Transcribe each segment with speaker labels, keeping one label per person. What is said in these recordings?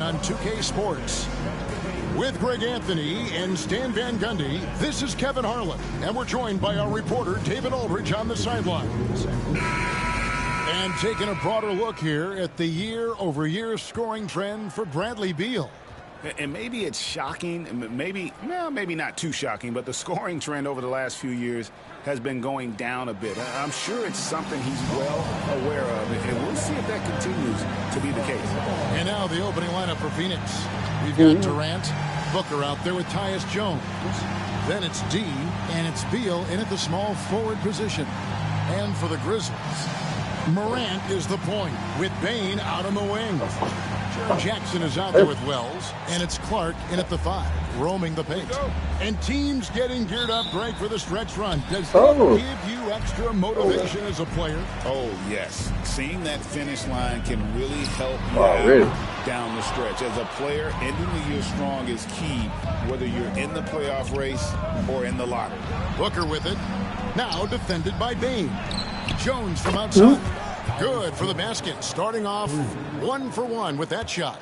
Speaker 1: On 2K Sports. With Greg Anthony and Stan Van Gundy, this is Kevin Harlan, and we're joined by our reporter David Aldridge on the sidelines. And taking a broader look here at the year-over-year scoring trend for Bradley Beal.
Speaker 2: And maybe it's shocking, maybe not too shocking, but the scoring trend over the last few years has been going down a bit. I'm sure it's something he's well aware of, and we'll see if that continues to be the case.
Speaker 1: And now the opening lineup for Phoenix. We've got Durant, Booker out there with Tyus Jones. Then it's D, and it's Beal in at the small forward position. And for the Grizzlies, Morant is the point with Bane out on the wing. Jackson is out there with Wells, and it's Clark in at the 5, roaming the paint. And teams getting geared up, Greg, for the stretch run. Does that give you extra motivation as a player?
Speaker 2: Oh, yes. Seeing that finish line can really help you out down the stretch. As a player, ending the year strong is key, whether you're in the playoff race or in the lottery.
Speaker 1: Booker with it. Now defended by Bane. Jones from outside. Good for the basket, starting off 1 for 1 with that shot.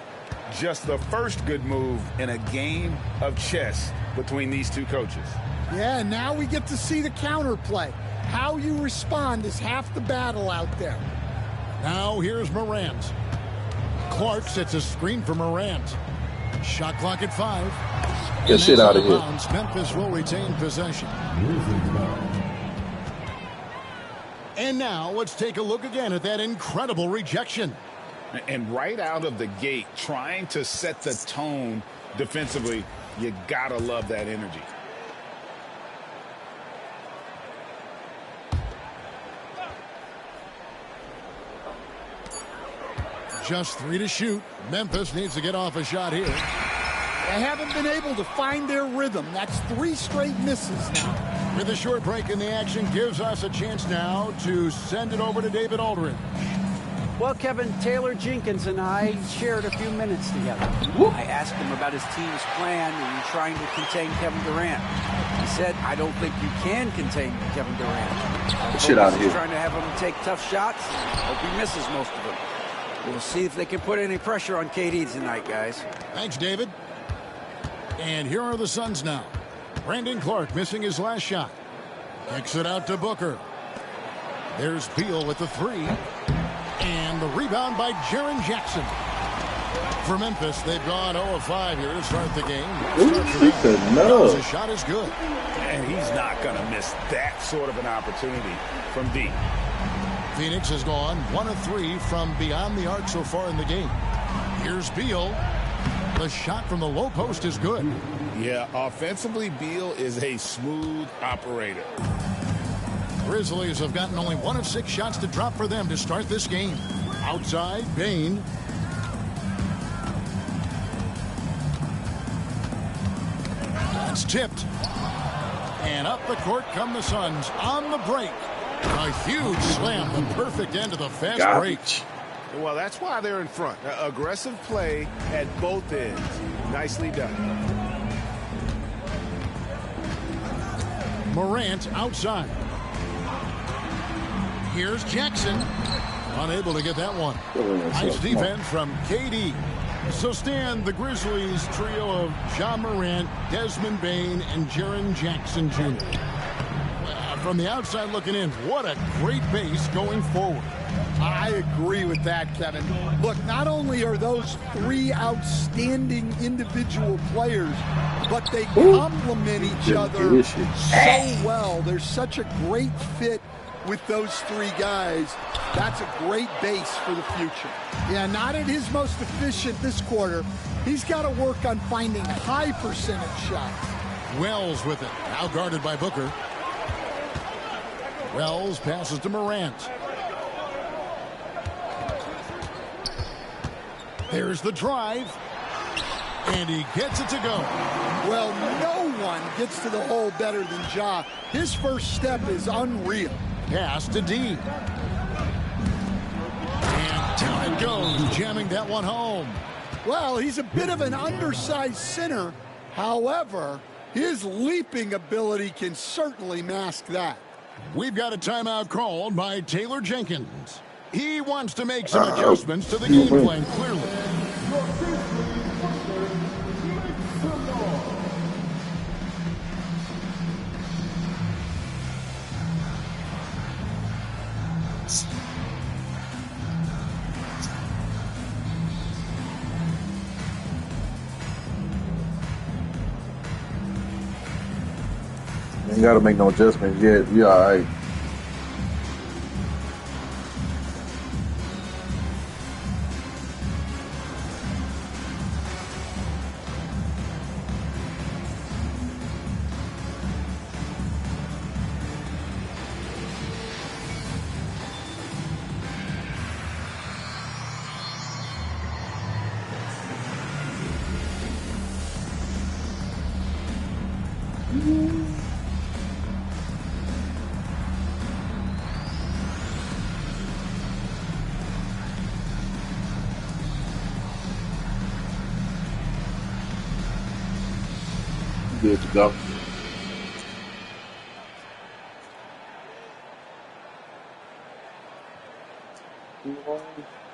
Speaker 2: Just the first good move in a game of chess between these two coaches.
Speaker 3: Yeah, now we get to see the counterplay. How you respond is half the battle out there.
Speaker 1: Now here's Morant. Clark sets a screen for Morant. Shot clock at 5.
Speaker 4: Get shit out of here.
Speaker 1: Memphis will retain possession. And now let's take a look again at that incredible rejection.
Speaker 2: And right out of the gate, trying to set the tone defensively, you gotta love that energy.
Speaker 1: Just 3 to shoot. Memphis needs to get off a shot here.
Speaker 3: They haven't been able to find their rhythm. That's 3 straight misses now.
Speaker 1: With a short break in the action, gives us a chance now to send it over to David Aldridge.
Speaker 5: Well, Kevin, Taylor Jenkins and I shared a few minutes together. I asked him about his team's plan in trying to contain Kevin Durant. He said, I don't think you can contain Kevin Durant.
Speaker 4: Shit out of here.
Speaker 5: Trying to have him take tough shots. Hope he misses most of them. We'll see if they can put any pressure on KD tonight, guys.
Speaker 1: Thanks, David. And here are the Suns now. Brandon Clark missing his last shot. Kicks it out to Booker. There's Beal with the 3. And the rebound by Jaren Jackson. For Memphis, they've gone 0 of 5 here to start the game. The shot is good.
Speaker 2: And he's not going to miss that sort of an opportunity from deep.
Speaker 1: Phoenix has gone 1 of 3 from beyond the arc so far in the game. Here's Beal. The shot from the low post is good.
Speaker 2: Yeah, offensively, Beal is a smooth operator.
Speaker 1: Grizzlies have gotten only 1 of 6 shots to drop for them to start this game. Outside, Bane. That's tipped. And up the court come the Suns on the break. A huge slam, the perfect end of the fast break.
Speaker 2: Well, that's why they're in front. Aggressive play at both ends. Nicely done.
Speaker 1: Morant outside. Here's Jackson. Unable to get that one. Nice defense from KD. So Stan, the Grizzlies trio of John Morant, Desmond Bane, and Jaren Jackson Jr. From the outside looking in, what a great base going forward.
Speaker 3: I agree with that, Kevin. Look, not only are those 3 outstanding individual players, but they complement each other so well. There's such a great fit with those 3 guys. That's a great base for the future. Yeah, not at his most efficient this quarter. He's got to work on finding high percentage shots.
Speaker 1: Wells with it, now guarded by Booker. Wells passes to Morant. There's the drive. And he gets it to go.
Speaker 3: Well, no one gets to the hole better than Ja. His first step is unreal.
Speaker 1: Pass to D. And down it goes, jamming that one home.
Speaker 3: Well, he's a bit of an undersized center. However, his leaping ability can certainly mask that.
Speaker 1: We've got a timeout called by Taylor Jenkins. He wants to make some adjustments to the game plan, clearly.
Speaker 4: Ain't got to make no adjustments yet. You all right. Good to go.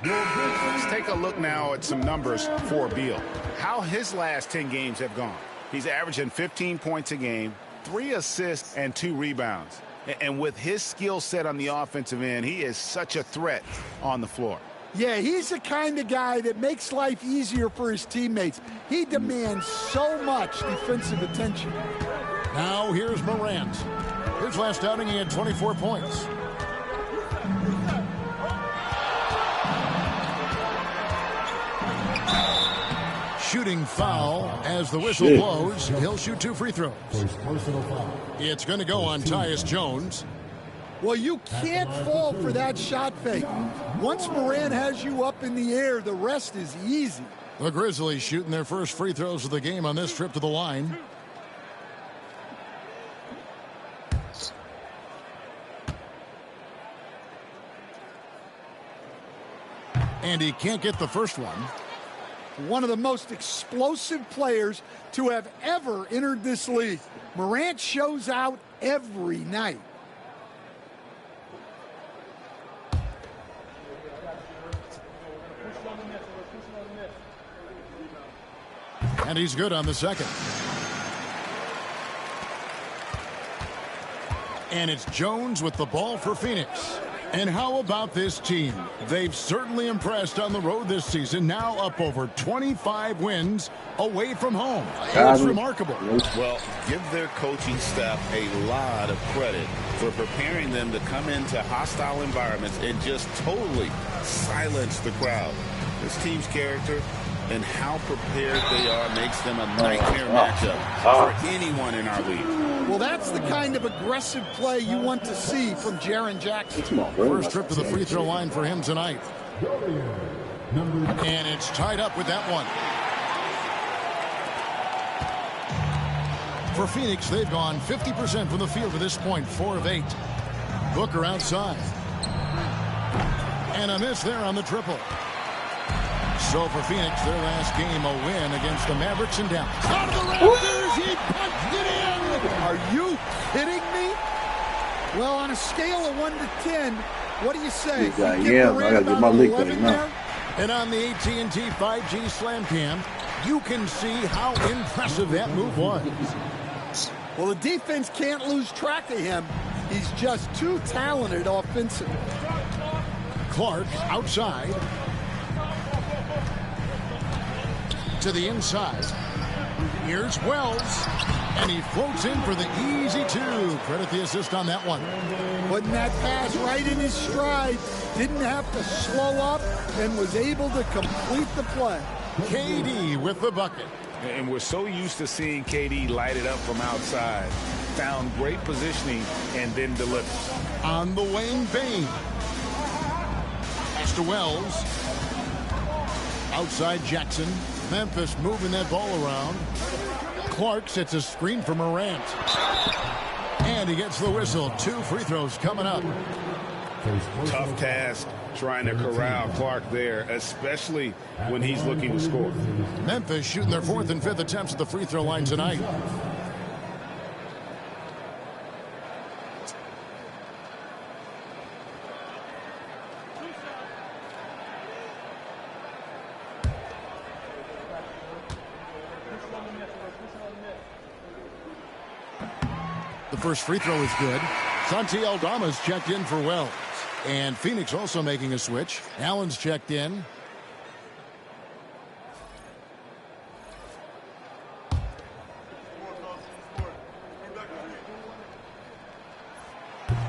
Speaker 2: Let's take a look now at some numbers for Beal. How his last 10 games have gone. He's averaging 15 points a game, 3 assists, and 2 rebounds. And with his skill set on the offensive end, he is such a threat on the floor.
Speaker 3: Yeah, he's the kind of guy that makes life easier for his teammates. He demands so much defensive attention.
Speaker 1: Now here's Morant. His last outing, he had 24 points. Shooting foul as the whistle blows. He'll shoot 2 free throws. It's going to go on Tyus Jones.
Speaker 3: Well, you can't fall for that shot fake. Once Morant has you up in the air, the rest is easy.
Speaker 1: The Grizzlies shooting their first free throws of the game on this trip to the line. And he can't get the first one.
Speaker 3: One of the most explosive players to have ever entered this league. Morant shows out every night.
Speaker 1: And he's good on the second. And it's Jones with the ball for Phoenix. And how about this team? They've certainly impressed on the road this season, now up over 25 wins away from home. It's remarkable.
Speaker 6: Well, give their coaching staff a lot of credit for preparing them to come into hostile environments and just totally silence the crowd. This team's character and how prepared they are makes them a nightmare matchup for anyone in our league.
Speaker 3: Well, that's the kind of aggressive play you want to see from Jaren Jackson.
Speaker 1: First trip to the free throw line for him tonight. And it's tied up with that one. For Phoenix, they've gone 50% from the field to this point, 4 of 8. Booker outside. And a miss there on the triple. So for Phoenix, their last game, a win against the Mavericks in Dallas. Out of the rafters, he punched it in!
Speaker 3: Are you kidding me? Well, on a scale of 1 to 10, what do you say?
Speaker 4: Yeah, I gotta get my lick back now.
Speaker 1: And on the AT&T 5G Slam Cam, you can see how impressive that move was.
Speaker 3: Well, the defense can't lose track of him. He's just too talented offensively.
Speaker 1: Clark outside. To the inside. Here's Wells. And he floats in for the easy 2. Credit the assist on that one.
Speaker 3: Putting that pass right in his stride. Didn't have to slow up and was able to complete the play.
Speaker 1: KD with the bucket.
Speaker 2: And we're so used to seeing KD light it up from outside. Found great positioning and then delivers.
Speaker 1: On the Wayne Bain. Pass to Wells. Outside Jackson. Memphis moving that ball around. Clark sets a screen for Morant. And he gets the whistle. 2 free throws coming up.
Speaker 2: Tough task trying to corral Clark there, especially when he's looking to score.
Speaker 1: Memphis shooting their 4th and 5th attempts at the free throw line tonight. The first free throw is good. Santi Aldama's checked in for Wells. And Phoenix also making a switch. Allen's checked in.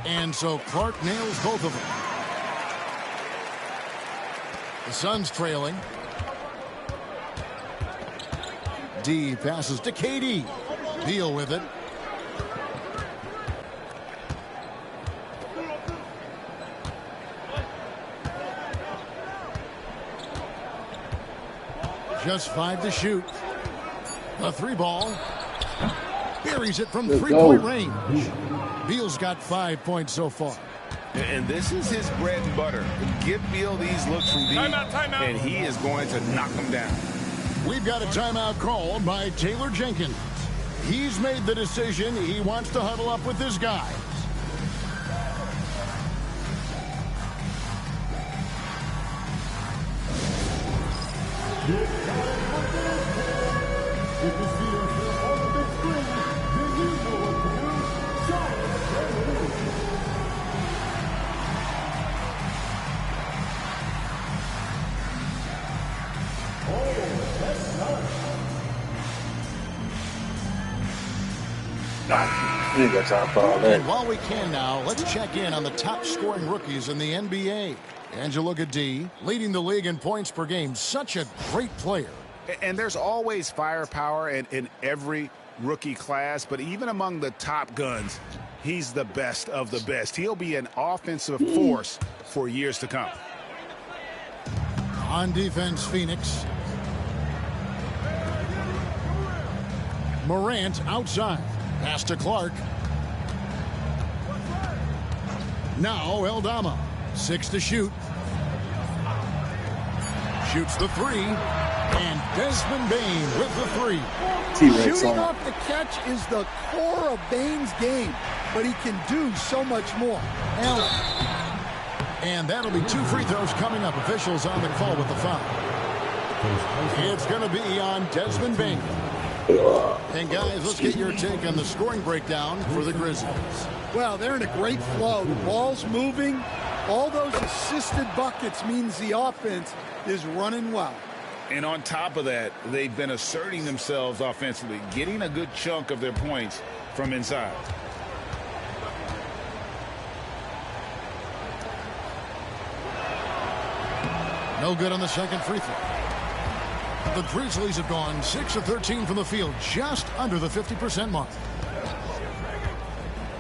Speaker 1: And so Clark nails both of them. The Suns trailing. D passes to KD. Beal with it. Just 5 to shoot. The 3-ball. Buries it from 3-point range. Beal's got 5 points so far.
Speaker 2: And this is his bread and butter. Give Beal these looks from deep, and he is going to knock them down.
Speaker 1: We've got a timeout called by Taylor Jenkins. He's made the decision. He wants to huddle up with his guys.
Speaker 4: And
Speaker 1: while we can now, let's check in on the top scoring rookies in the NBA. Angelo Gaddi, leading the league in points per game. Such a great player.
Speaker 2: And there's always firepower in every rookie class, but even among the top guns, he's the best of the best. He'll be an offensive force for years to come.
Speaker 1: On defense, Phoenix. Morant outside. Pass to Clark. Now Aldama. 6 to shoot. Shoots the 3. And Desmond Bane with the 3.
Speaker 3: Shooting off the catch is the core of Bane's game, but he can do so much more. Allen.
Speaker 1: And that'll be 2 free throws coming up. Officials on the call with the foul. It's going to be on Desmond Bane. And guys, let's get your take on the scoring breakdown for the Grizzlies.
Speaker 3: Well, they're in a great flow. The ball's moving. All those assisted buckets means the offense is running well.
Speaker 2: And on top of that, they've been asserting themselves offensively, getting a good chunk of their points from inside.
Speaker 1: No good on the second free throw. The Grizzlies have gone 6 of 13 from the field, just under the 50% mark.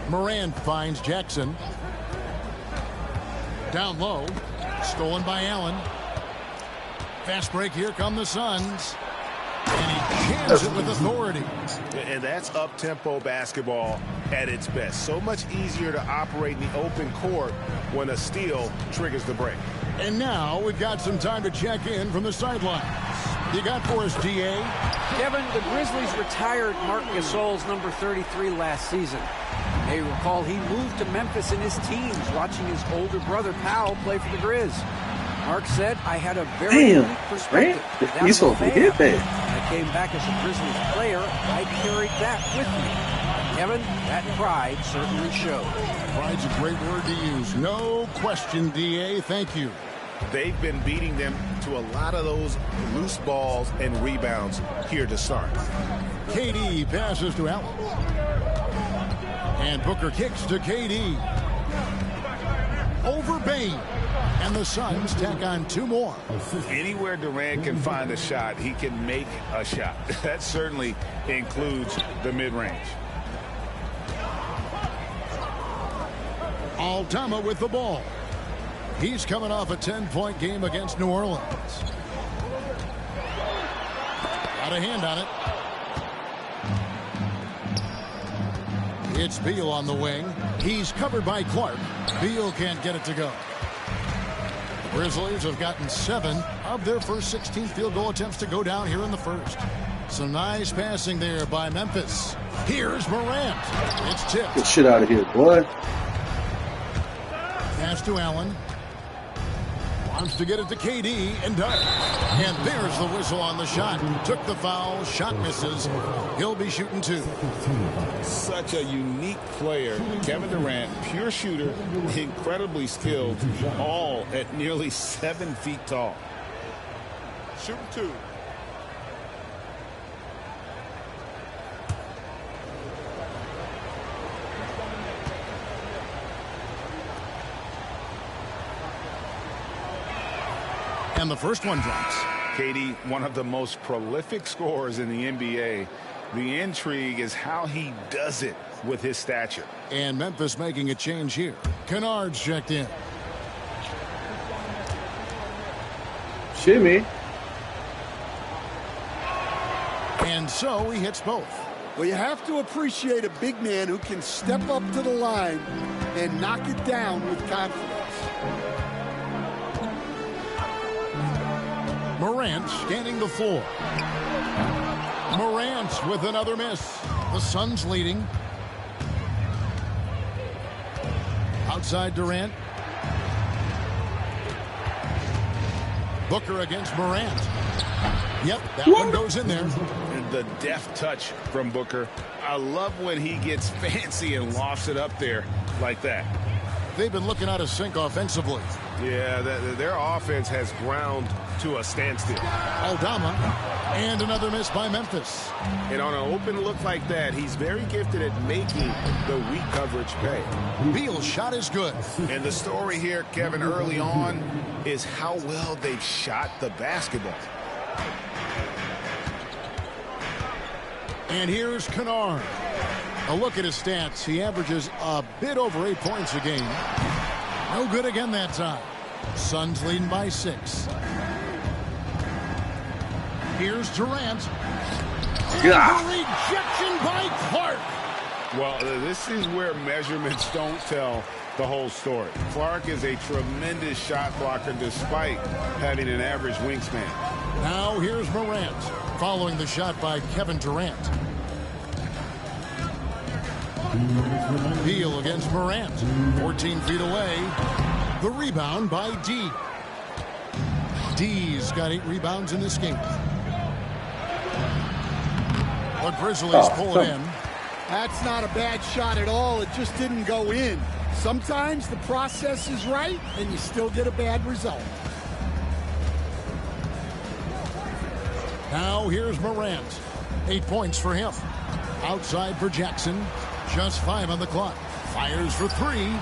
Speaker 1: Moran finds Jackson. Down low. Stolen by Allen. Fast break. Here come the Suns. And he jams it with authority.
Speaker 2: And that's up-tempo basketball at its best. So much easier to operate in the open court when a steal triggers the break.
Speaker 1: And now we've got some time to check in from the sidelines. You got for us, D.A.?
Speaker 5: Kevin, the Grizzlies retired Marc Gasol's number 33 last season. You may recall he moved to Memphis in his teens, watching his older brother Powell play for the Grizz. Mark said, I had a very unique perspective.
Speaker 4: He's supposed to get there.
Speaker 5: I came back as a Grizzlies player. I carried that with me. Kevin, that pride certainly showed.
Speaker 1: Pride's a great word to use. No question, D.A. Thank you.
Speaker 2: They've been beating them to a lot of those loose balls and rebounds here to start.
Speaker 1: KD passes to Allen. And Booker kicks to KD. Over Bane. And the Suns tack on 2 more.
Speaker 2: Anywhere Durant can find a shot, he can make a shot. That certainly includes the mid-range.
Speaker 1: Aldama with the ball. He's coming off a 10-point game against New Orleans. Got a hand on it. It's Beal on the wing. He's covered by Clark. Beal can't get it to go. The Grizzlies have gotten 7 of their first 16 field goal attempts to go down here in the first. Some nice passing there by Memphis. Here's Morant. It's tipped.
Speaker 4: Get shit out of here, boy.
Speaker 1: Pass to Allen. Wants to get it to KD and does. And there's the whistle on the shot. Took the foul. Shot misses. He'll be shooting 2.
Speaker 6: Such a unique player. Kevin Durant, pure shooter, incredibly skilled, all at nearly 7 feet tall.
Speaker 7: Shooting 2.
Speaker 1: And the first one drops.
Speaker 2: KD, one of the most prolific scorers in the NBA. The intrigue is how he does it with his stature.
Speaker 1: And Memphis making a change here. Kennard's checked in.
Speaker 4: Shimmy.
Speaker 1: And so he hits both.
Speaker 3: Well, you have to appreciate a big man who can step up to the line and knock it down with confidence.
Speaker 1: Morant scanning the floor. Morant with another miss. The Suns leading. Outside Durant. Booker against Morant. Yep, that one goes in there.
Speaker 2: And the deft touch from Booker. I love when he gets fancy and lofts it up there like that.
Speaker 1: They've been looking out of sync offensively.
Speaker 7: Yeah, their offense has ground to a standstill.
Speaker 1: Aldama, and another miss by Memphis.
Speaker 7: And on an open look like that, he's very gifted at making the weak coverage pay.
Speaker 1: Beal's shot is good.
Speaker 2: And the story here, Kevin, early on is how well they've shot the basketball.
Speaker 1: And here's Kennard. A look at his stats. He averages a bit over 8 points a game. No good again that time. Suns leading by 6. Here's Durant.
Speaker 4: Yeah.
Speaker 1: And the rejection by Clark.
Speaker 2: Well, this is where measurements don't tell the whole story. Clark is a tremendous shot blocker despite having an average wingspan.
Speaker 1: Now here's Morant following the shot by Kevin Durant. Beal against Morant. 14 feet away. The rebound by D. D's got 8 rebounds in this game. The Grizzlies pull it in.
Speaker 3: That's not a bad shot at all. It just didn't go in. Sometimes the process is right and you still get a bad result.
Speaker 1: Now here's Morant. 8 points for him. Outside for Jackson. Just 5 on the clock. Fires for 3.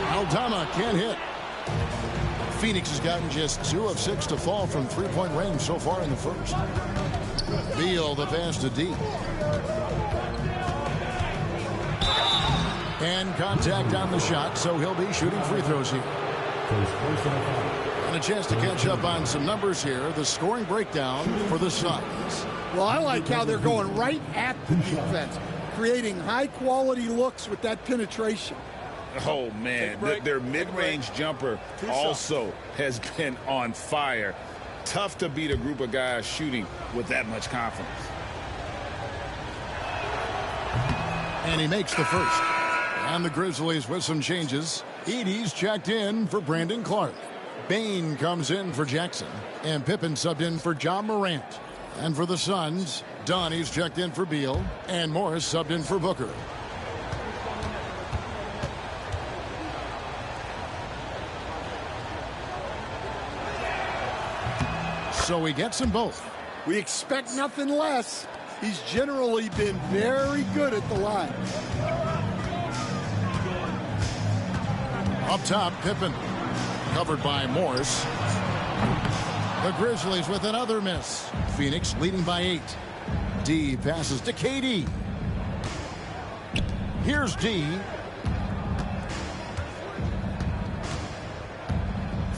Speaker 1: Aldama can't hit. Phoenix has gotten just 2 of 6 to fall from 3-point range so far in the first. Beal the pass to D. And contact on the shot, so he'll be shooting free throws here. And a chance to catch up on some numbers here. The scoring breakdown for the Suns.
Speaker 3: Well, I like how they're going right at the defense, creating high-quality looks with that penetration.
Speaker 2: Oh, man, their mid-range jumper also has been on fire. Tough to beat a group of guys shooting with that much confidence.
Speaker 1: And he makes the first. And the Grizzlies with some changes. Edey's checked in for Brandon Clark. Bain comes in for Jackson. And Pippen subbed in for John Morant. And for the Suns, Donnie's checked in for Beal. And Morris subbed in for Booker. So he gets them both.
Speaker 3: We expect nothing less. He's generally been very good at the line.
Speaker 1: Up top, Pippen. Covered by Morris. The Grizzlies with another miss. Phoenix leading by 8. D passes to KD. Here's D.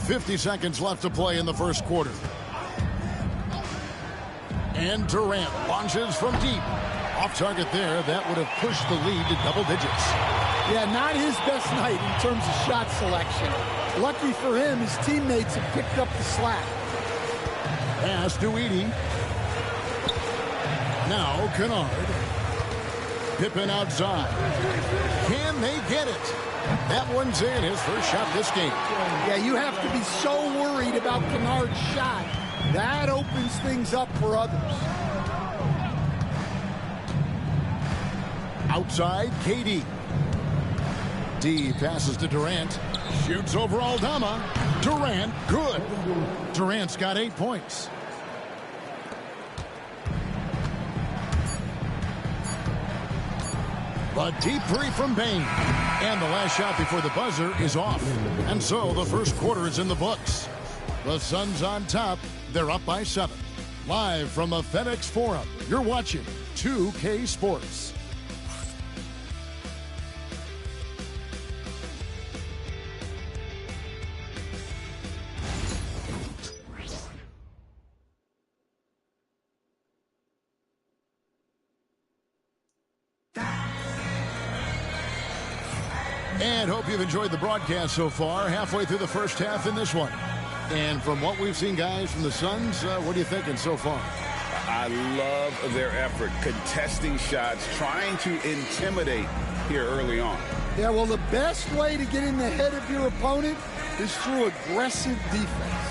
Speaker 1: 50 seconds left to play in the first quarter. And Durant launches from deep. Off target there. That would have pushed the lead to double digits.
Speaker 3: Yeah, not his best night in terms of shot selection. Lucky for him, his teammates have picked up the slack.
Speaker 1: Pass to Edey. Now Kennard. Pippen outside. Can they get it? That one's in, his first shot this game.
Speaker 3: Yeah, you have to be so worried about Kennard's shot. That opens things up for others.
Speaker 1: Outside, KD. D passes to Durant. Shoots over Aldama. Durant, good. Durant's got 8 points. A deep three from Bain. And the last shot before the buzzer is off. And so the first quarter is in the books. The Suns on top. They're up by 7. Live from the FedEx Forum, you're watching 2K Sports. And hope you've enjoyed the broadcast so far. Halfway through the first half in this one. And from what we've seen, guys, from the Suns, what are you thinking so far?
Speaker 2: I love their effort, contesting shots, trying to intimidate here early on.
Speaker 3: Yeah, well, the best way to get in the head of your opponent is through aggressive defense.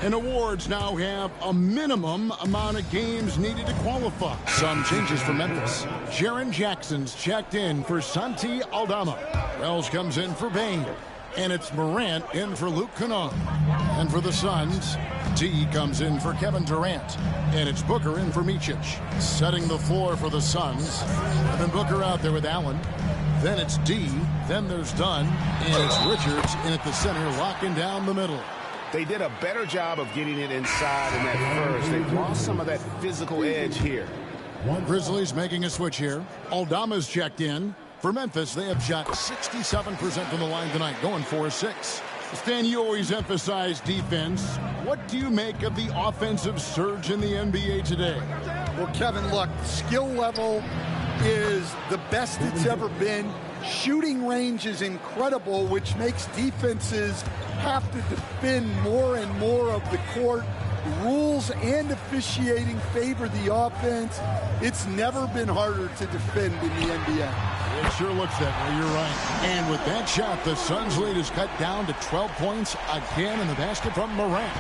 Speaker 1: And awards now have a minimum amount of games needed to qualify. Some changes for Memphis. Jaren Jackson's checked in for Santi Aldama. Wells comes in for Bain. And it's Morant in for Luke Kennard. And for the Suns, D comes in for Kevin Durant. And it's Booker in for Micic. Setting the floor for the Suns. And then Booker out there with Allen. Then it's D. Then there's Dunn. And it's Richards in at the center, locking down the middle.
Speaker 2: They did a better job of getting it inside in that first. They've lost some of that physical edge here.
Speaker 1: Grizzlies making a switch here. Aldama's checked in. For Memphis, they have shot 67% from the line tonight, going 4-6. Stan, you always emphasize defense. What do you make of the offensive surge in the NBA today?
Speaker 3: Well, Kevin, look, skill level is the best it's ever been. Shooting range is incredible, which makes defenses have to defend more and more of the court. Rules and officiating favor the offense. It's never been harder to defend in the NBA.
Speaker 1: It sure looks that way, you're right. And with that shot, the Suns' lead is cut down to 12 points again in the basket from Morant.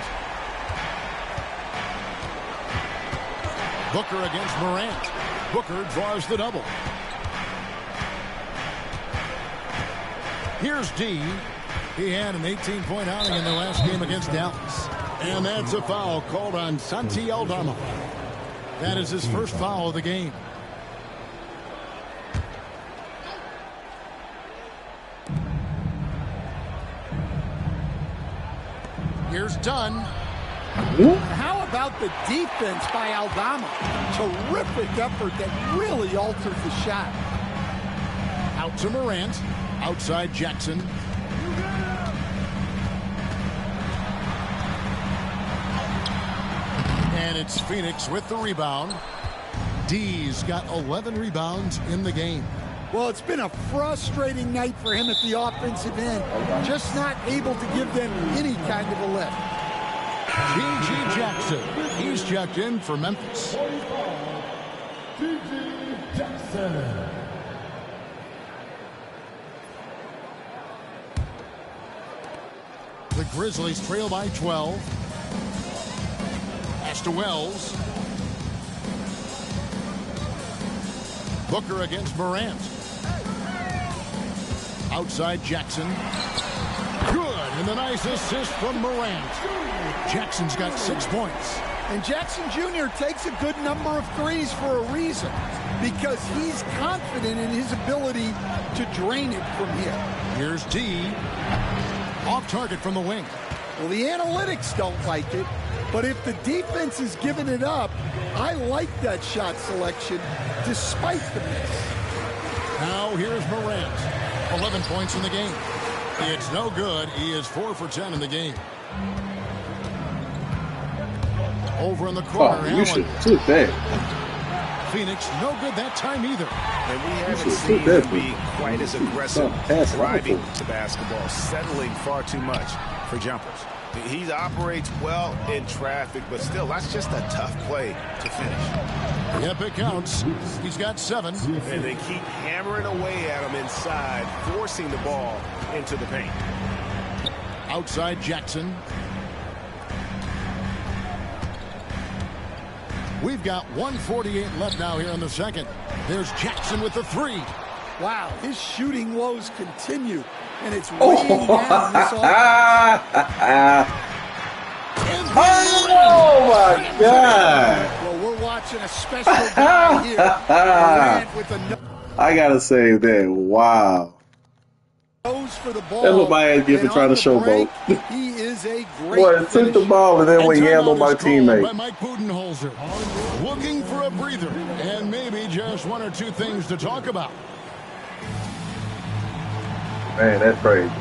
Speaker 1: Booker against Morant. Booker draws the double. Here's D. He had an 18-point outing in the last game against Dallas. And that's a foul called on Santi Aldama. That is his first foul of the game. Here's Dunn.
Speaker 3: How about the defense by Aldama? Terrific effort that really altered the shot.
Speaker 1: Out to Morant. Outside Jackson. And it's Phoenix with the rebound. D's got 11 rebounds in the game.
Speaker 3: Well, it's been a frustrating night for him at the offensive end. Just not able to give them any kind of a lift.
Speaker 1: G.G. Jackson. He's checked in for Memphis.
Speaker 8: G.G. Jackson.
Speaker 1: The Grizzlies trail by 12. Pass to Wells. Booker against Morant. Outside Jackson. Good, and the nice assist from Morant. Jackson's got 6 points.
Speaker 3: And Jackson Jr. takes a good number of threes for a reason, because he's confident in his ability to drain it from here.
Speaker 1: Here's D. Off target from the wing.
Speaker 3: Well, the analytics don't like it, but if the defense is giving it up, I like that shot selection despite the miss.
Speaker 1: Now here's Morant. 11 points in the game. It's no good. He is 4 for 10 in the game. Over in the corner,
Speaker 4: you should took that.
Speaker 1: Phoenix, no good that time either.
Speaker 2: And we haven't seen him be quite as aggressive driving the basketball, settling far too much for jumpers. He operates well in traffic, but still, that's just a tough play to finish.
Speaker 1: Yep, it counts. He's got 7.
Speaker 7: And they keep hammering away at him inside, forcing the ball into the paint.
Speaker 1: Outside Jackson. We've got 1:48 left now here in the second. There's Jackson with the 3.
Speaker 3: Wow, his shooting woes continue, and it's weighing down this offense.
Speaker 4: Oh my God!
Speaker 3: Well, we're watching a special guy here. Durant with a
Speaker 4: I gotta say that. Wow.
Speaker 3: nose for the ball.
Speaker 4: That's what my ass gets for
Speaker 3: And
Speaker 4: trying
Speaker 3: on
Speaker 4: to
Speaker 3: the
Speaker 4: showboat.
Speaker 3: break, he is a great
Speaker 4: Boy, took the
Speaker 3: finisher.
Speaker 4: ball and then went yam on
Speaker 1: timeout
Speaker 4: my
Speaker 1: is called by
Speaker 4: teammate.
Speaker 1: Mike Budenholzer. Looking for a breather and maybe just 1 or 2 things to talk about.
Speaker 4: Man, that's crazy.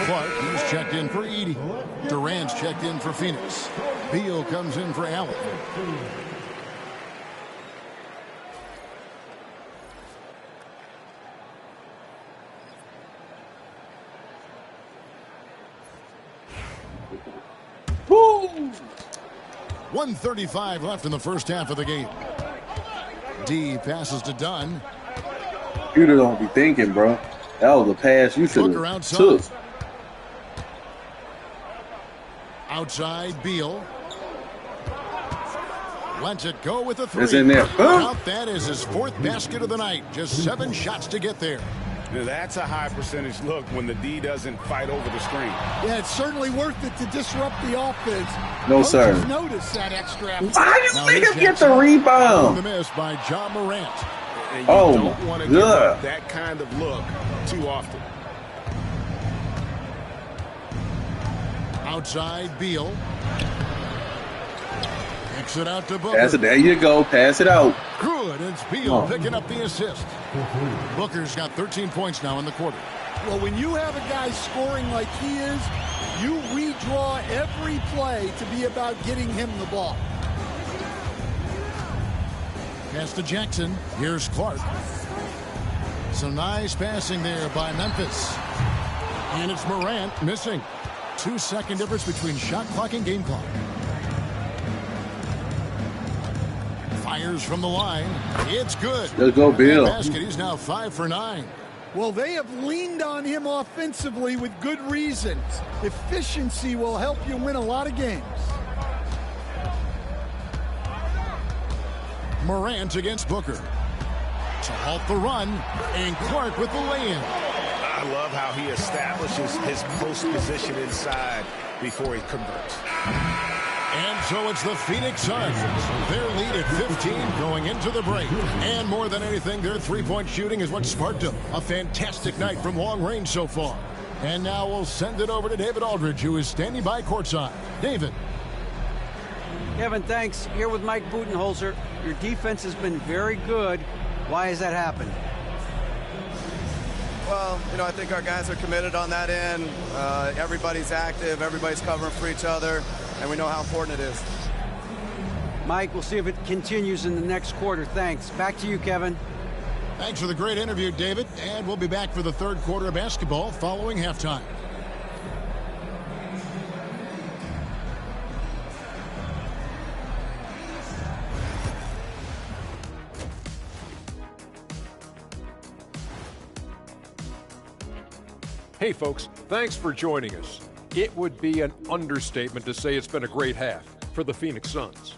Speaker 1: Clark, he's checked in for Edey. Durant's checked in for Phoenix. Beal comes in for Allen.
Speaker 4: Woo!
Speaker 1: 1:35 left in the first half of the game. D passes to Dunn.
Speaker 4: You don't be thinking, bro. That was a pass you should
Speaker 1: Booker
Speaker 4: have
Speaker 1: outside.
Speaker 4: took.
Speaker 1: Outside Beal. Lets it go with a 3.
Speaker 4: It's in there.
Speaker 1: Count that is his 4th basket of the night. Just 7 shots to get there.
Speaker 2: Now, that's a high percentage look when the D doesn't fight over the screen.
Speaker 3: Yeah, it's certainly worth it to disrupt the offense.
Speaker 4: No,
Speaker 3: Coaches
Speaker 4: sir.
Speaker 3: notice that extra effort.
Speaker 4: Why you
Speaker 1: Now
Speaker 4: make
Speaker 1: here's
Speaker 4: him get the
Speaker 1: Jackson. The
Speaker 4: rebound?
Speaker 1: miss by John Morant.
Speaker 2: And you
Speaker 4: Oh,
Speaker 2: don't want to give up that kind of look too often.
Speaker 1: Outside Beal. Kicks it out to Booker.
Speaker 4: Pass it. There you go. Pass it out.
Speaker 1: Good. It's Beal
Speaker 4: Oh.
Speaker 1: picking up the assist. Booker's got 13 points now in the quarter.
Speaker 3: Well, when you have a guy scoring like he is, you redraw every play to be about getting him the ball.
Speaker 1: Pass to Jackson. Here's Clark. Some nice passing there by Memphis. And it's Morant missing. 2-second difference between shot clock and game clock. Fires from the line. It's good.
Speaker 4: Let's go, Bill.
Speaker 1: Basket. He's now 5 for 9.
Speaker 3: Well, they have leaned on him offensively with good reason. Efficiency will help you win a lot of games.
Speaker 1: Morant against Booker. To halt the run. And Clark with the lay-in.
Speaker 7: I love how he establishes his post position inside before he converts.
Speaker 1: And so it's the Phoenix Suns. Their lead at 15 going into the break. And more than anything, their three-point shooting is what sparked them. A fantastic night from long range so far. And now we'll send it over to David Aldridge, who is standing by courtside. David.
Speaker 5: Kevin, thanks. Here with Mike Budenholzer. Your defense has been very good. Why has that happened?
Speaker 9: Well, I think our guys are committed on that end. Everybody's active. Everybody's covering for each other. And we know how important it is.
Speaker 5: Mike, we'll see if it continues in the next quarter. Thanks. Back to you, Kevin.
Speaker 1: Thanks for the great interview, David. And we'll be back for the third quarter of basketball following halftime.
Speaker 10: Hey folks, thanks for joining us. It would be an understatement to say it's been a great half for the Phoenix Suns.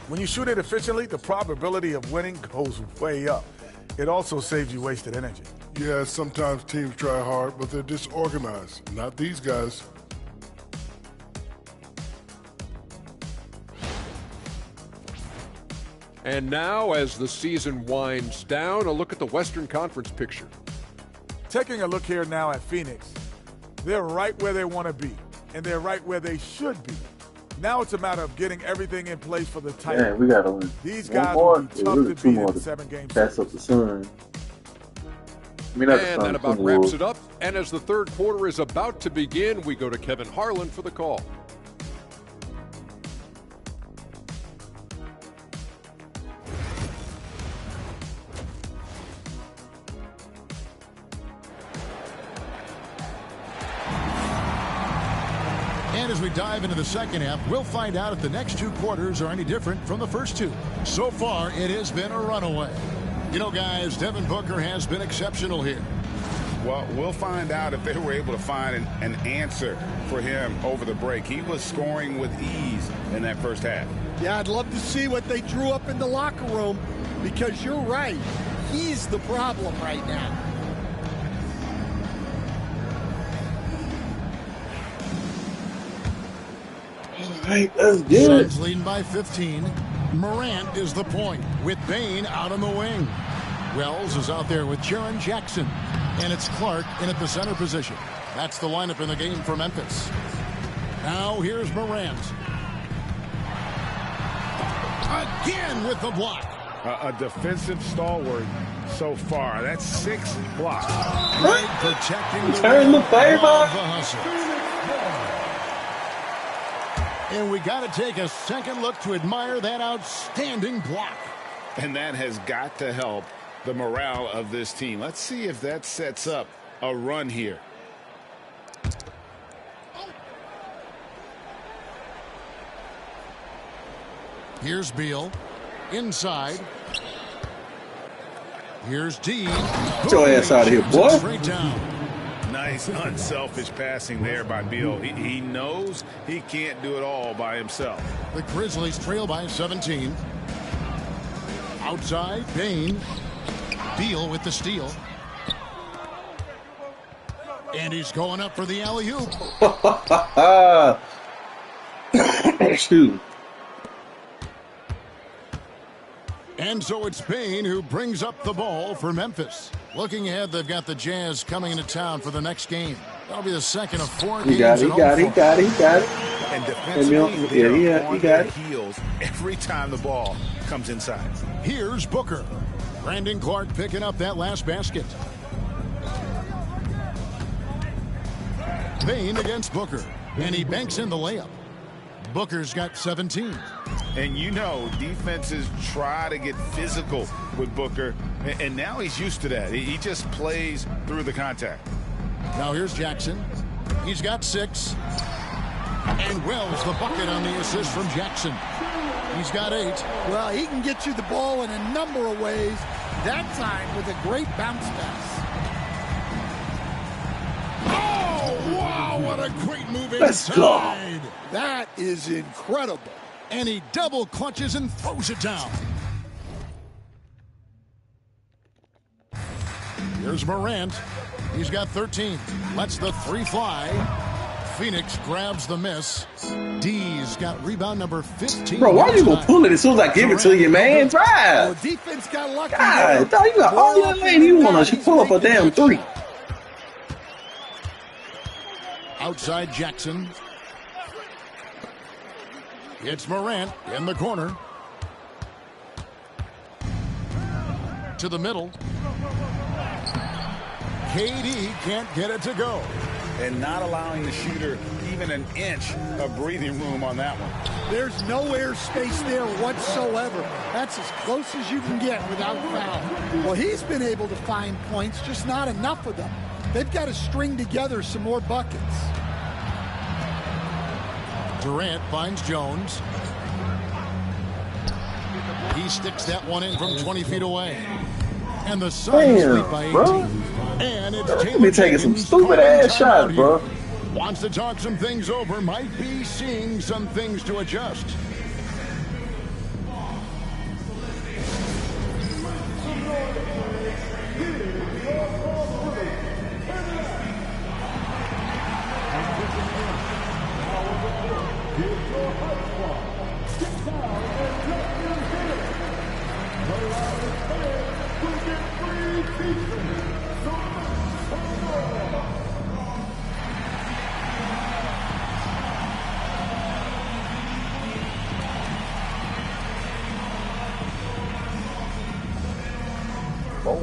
Speaker 11: When you shoot it efficiently, the probability of winning goes way up. It also saves you wasted energy.
Speaker 12: Yeah, sometimes teams try hard, but they're disorganized. Not these guys.
Speaker 10: And now, as the season winds down, a look at the Western Conference picture.
Speaker 11: Taking a look here now at Phoenix, they're right where they want to be, and they're right where they should be. Now it's a matter of getting everything in place for the title.
Speaker 4: Man, we got to win.
Speaker 11: These guys will be tough to beat in the 7-game series.
Speaker 4: Pass up the Sun.
Speaker 10: And that about wraps it up. And as the third quarter is about to begin, we go to Kevin Harlan for the call.
Speaker 1: And as we dive into the second half, we'll find out if the next two quarters are any different from the first two. So far, it has been a runaway. You know, guys, Devin Booker has been exceptional here.
Speaker 2: Well, we'll find out if they were able to find an answer for him over the break. He was scoring with ease in that first half.
Speaker 3: Yeah, I'd love to see what they drew up in the locker room, because you're right. He's the problem right now.
Speaker 4: Right, that's good.
Speaker 1: Suns leading by 15. Morant is the point with Bane out on the wing. Wells is out there with Jaren Jackson. And it's Clark in at the center position. That's the lineup in the game for Memphis. Now here's Morant. Again with the block.
Speaker 2: A defensive stalwart so far. That's 6 blocks.
Speaker 1: Right, protecting the
Speaker 4: Turn the favor.
Speaker 1: And we got to take a second look to admire that outstanding block.
Speaker 2: And that has got to help the morale of this team. Let's see if that sets up a run here.
Speaker 1: Here's Beal. Inside. Here's D.
Speaker 4: Get your ass out of here, boy.
Speaker 1: Straight down.
Speaker 2: Nice, unselfish passing there by Beal. He knows he can't do it all by himself.
Speaker 1: The Grizzlies trail by 17. Outside, Bane. Beal with the steal. And he's going up for the alley-oop.
Speaker 4: Shoot.
Speaker 1: And so it's Bane who brings up the ball for Memphis. Looking ahead, they've got the Jazz coming into town for the next game. That'll be the second of 4 games.
Speaker 4: He got it.
Speaker 2: And defensively, they're on their heels every time the ball comes inside.
Speaker 1: Here's Booker. Brandon Clark picking up that last basket. Bane against Booker. And he banks in the layup. Booker's got 17.
Speaker 2: And you know, defenses try to get physical with Booker, and now he's used to that. He just plays through the contact.
Speaker 1: Now here's Jackson. He's got 6. And Wells the bucket on the assist from Jackson. He's got 8.
Speaker 3: Well, he can get you the ball in a number of ways. That time with a great bounce pass.
Speaker 1: Oh, wow, what a great move
Speaker 4: Let's
Speaker 1: inside.
Speaker 4: go.
Speaker 3: That is incredible.
Speaker 1: And he double clutches and throws it down. Here's Morant. He's got 13. Lets the 3 fly. Phoenix grabs the miss. D's got rebound number 15.
Speaker 4: Bro, why are you gonna pull it as soon as I give it to you, man? Drive.
Speaker 3: Well, defense got lucky.
Speaker 4: God, dog, you got all your lane. You wanna pull up a damn 3.
Speaker 1: Outside Jackson. It's Morant in the corner. To the middle. KD can't get it to go.
Speaker 2: And not allowing the shooter even an inch of breathing room on that one.
Speaker 3: There's no air space there whatsoever. That's as close as you can get without foul. Well, he's been able to find points, just not enough of them. They've got to string together some more buckets.
Speaker 1: Durant finds Jones. He sticks that one in from 20 feet away. And the Suns lead by 18.
Speaker 4: Bro.
Speaker 1: And it's
Speaker 4: Don't be taking some stupid-ass shots, bro.
Speaker 1: Wants to talk some things over. Might be seeing some things to adjust.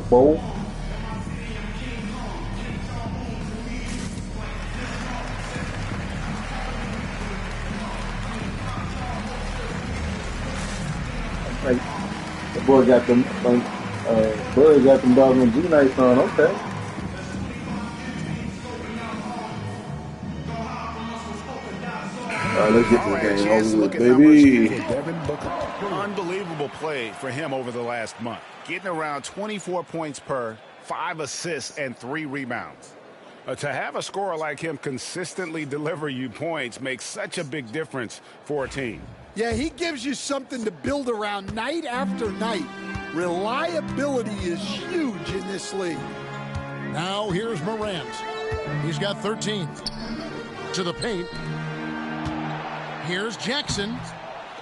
Speaker 4: Bowl. Like, the boy got them, Bud got them dogs on G-Nights on, okay. All right, let's get this game over with, baby.
Speaker 2: Unbelievable play for him over the last month. Getting around 24 points per, 5 assists, and 3 rebounds. To have a scorer like him consistently deliver you points makes such a big difference for a team.
Speaker 3: Yeah, he gives you something to build around night after night. Reliability is huge in this league.
Speaker 1: Now here's Morant. He's got 13. To the paint. Here's Jackson.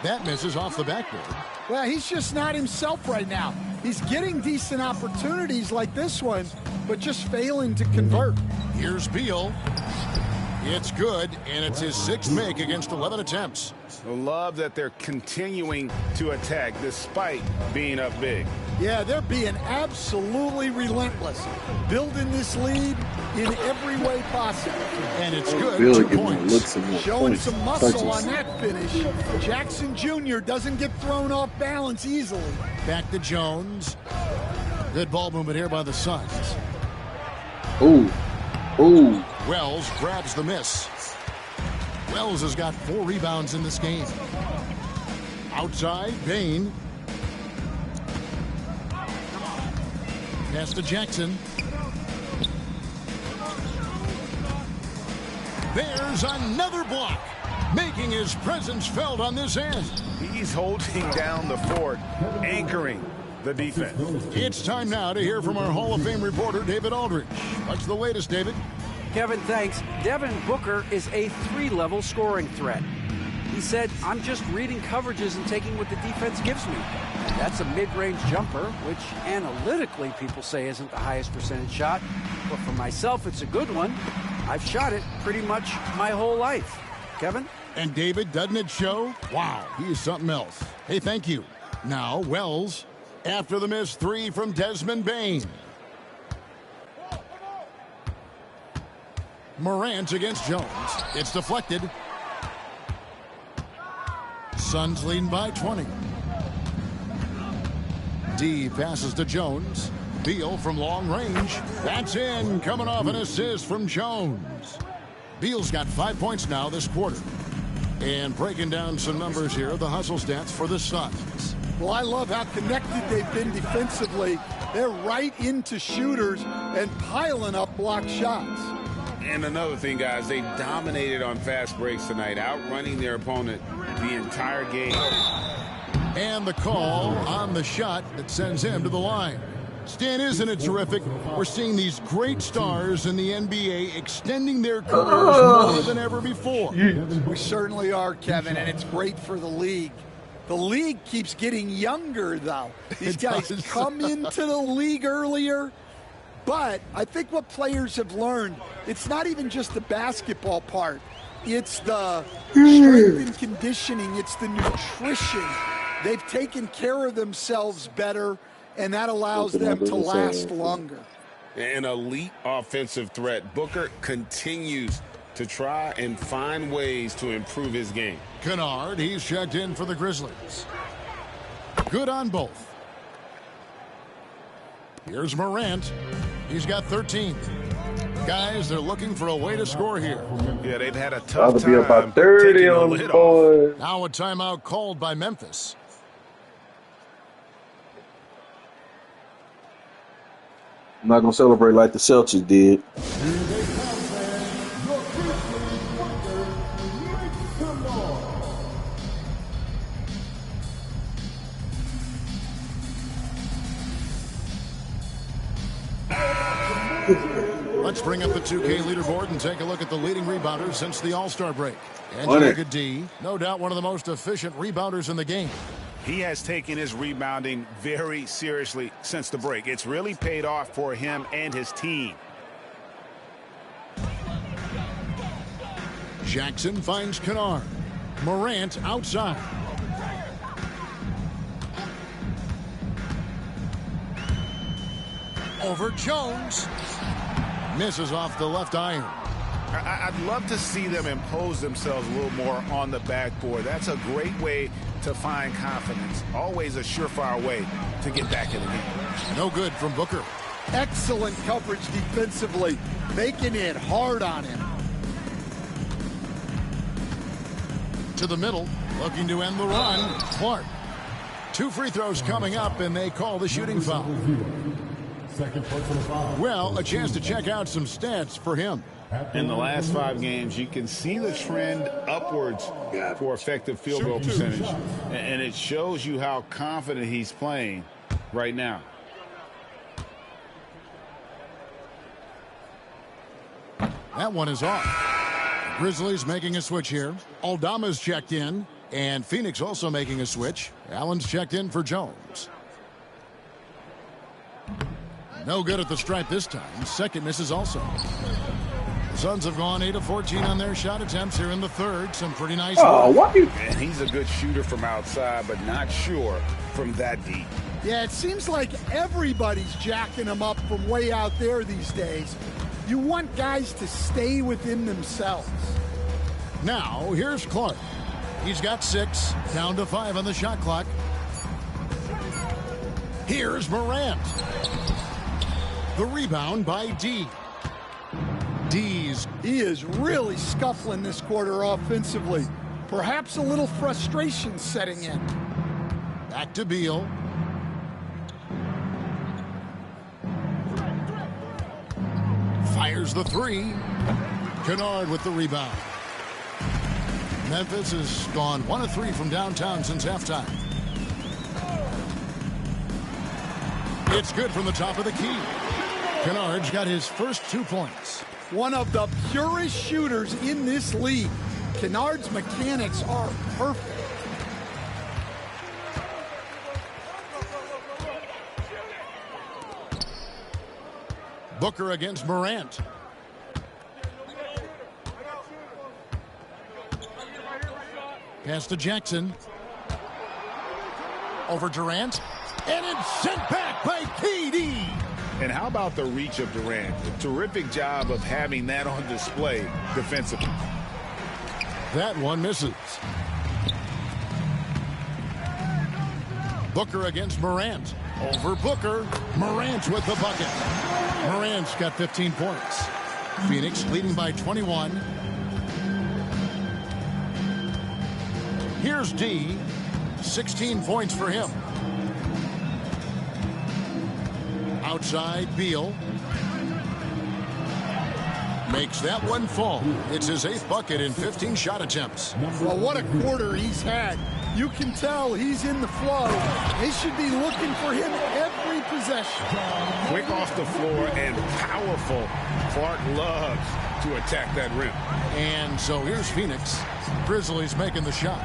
Speaker 1: That misses off the backboard.
Speaker 3: Well, he's just not himself right now. He's getting decent opportunities like this one, but just failing to convert.
Speaker 1: Here's Beal. It's good, and it's his 6th make against 11 attempts.
Speaker 2: I love that they're continuing to attack despite being up big.
Speaker 3: Yeah, they're being absolutely relentless, building this lead in every way possible.
Speaker 1: And it's good.
Speaker 4: Bill
Speaker 1: 2 points.
Speaker 3: Showing some muscle on that finish. Jackson Jr. doesn't get thrown off balance easily.
Speaker 1: Back to Jones. Good ball movement here by the Suns.
Speaker 4: Ooh. Ooh.
Speaker 1: Wells grabs the miss. Wells has got 4 rebounds in this game. Outside, Bain. Pass to Jackson. There's another block, making his presence felt on this end.
Speaker 2: He's holding down the fort, anchoring the defense.
Speaker 1: It's time now to hear from our Hall of Fame reporter, David Aldridge. What's the latest, David?
Speaker 5: Kevin, thanks. Devin Booker is a 3-level scoring threat. He said, I'm just reading coverages and taking what the defense gives me. That's a mid-range jumper, which analytically people say isn't the highest percentage shot. But for myself, it's a good one. I've shot it pretty much my whole life. Kevin?
Speaker 1: And David, doesn't it show? Wow, he is something else. Hey, thank you. Now, Wells, after the missed 3 from Desmond Bain. Morant against Jones. It's deflected. Suns leading by 20. D passes to Jones. Beal from long range. That's in, coming off an assist from Jones. Beal's got 5 points now this quarter. And breaking down some numbers here, the hustle stats for the Suns.
Speaker 3: Well, I love how connected they've been defensively. They're right into shooters and piling up block shots.
Speaker 2: And another thing, guys, they dominated on fast breaks tonight, outrunning their opponent the entire game.
Speaker 1: And the call on the shot that sends him to the line. Stan, isn't it terrific? We're seeing these great stars in the NBA extending their careers more than ever before.
Speaker 3: We certainly are, Kevin, and it's great for the league. The league keeps getting younger, though. These guys come into the league earlier. But I think what players have learned, it's not even just the basketball part. It's the strength and conditioning. It's the nutrition. They've taken care of themselves better, and that allows them to last longer.
Speaker 2: An elite offensive threat. Booker continues to try and find ways to improve his game.
Speaker 1: Kennard, he's checked in for the Grizzlies. Good on both. Here's Morant. He's got 13. Guys, they're looking for a way to score here.
Speaker 2: Yeah, they've had a tough time.
Speaker 4: Be about 30 on the board.
Speaker 1: Now a timeout called by Memphis.
Speaker 4: I'm not going to celebrate like the Celtics did.
Speaker 1: Let's bring up the 2K leaderboard and take a look at the leading rebounders since the All-Star break. And D, no doubt one of the most efficient rebounders in the game.
Speaker 2: He has taken his rebounding very seriously since the break. It's really paid off for him and his team.
Speaker 1: Jackson finds Kennard. Morant outside. Over Jones. Misses off the left iron.
Speaker 2: I'd love to see them impose themselves a little more on the backboard. That's a great way to find confidence. Always a surefire way to get back in the game.
Speaker 1: No good from Booker.
Speaker 3: Excellent coverage defensively, making it hard on him.
Speaker 1: To the middle, looking to end the run. Clark. 2 free throws coming up, and they call the shooting foul. Well, a chance to check out some stats for him.
Speaker 2: In the last 5 games, you can see the trend upwards for effective field goal percentage. And it shows you how confident he's playing right now.
Speaker 1: That one is off. Grizzlies making a switch here. Aldama's checked in. And Phoenix also making a switch. Allen's checked in for Jones. No good at the stripe this time. Second misses also. The Suns have gone 8 of 14 on their shot attempts here in the third. Some pretty nice work.
Speaker 2: And he's a good shooter from outside, but not sure from that deep.
Speaker 3: Yeah, it seems like everybody's jacking him up from way out there these days. You want guys to stay within themselves.
Speaker 1: Now, here's Clark. He's got 6, down to 5 on the shot clock. Here's Morant. The rebound by D. He
Speaker 3: is really scuffling this quarter offensively. Perhaps a little frustration setting in.
Speaker 1: Back to Beal. Fires the 3. Kennard with the rebound. Memphis has gone 1 of 3 from downtown since halftime. It's good from the top of the key. Kennard's got his first 2 points.
Speaker 3: One of the purest shooters in this league. Kennard's mechanics are perfect.
Speaker 1: Booker against Morant. Pass to Jackson. Over Durant. And it's sent back by KD.
Speaker 2: And how about the reach of Durant? A terrific job of having that on display defensively.
Speaker 1: That one misses. Booker against Morant. Over Booker. Morant with the bucket. Morant's got 15 points. Phoenix leading by 21. Here's D. 16 points for him. Outside, Beal. Makes that one fall. It's his 8th bucket in 15 shot attempts.
Speaker 3: Well, what a quarter he's had. You can tell he's in the flow. They should be looking for him every possession.
Speaker 2: Quick off the floor and powerful. Clark loves to attack that rim.
Speaker 1: And so here's Phoenix. Grizzlies making the shot.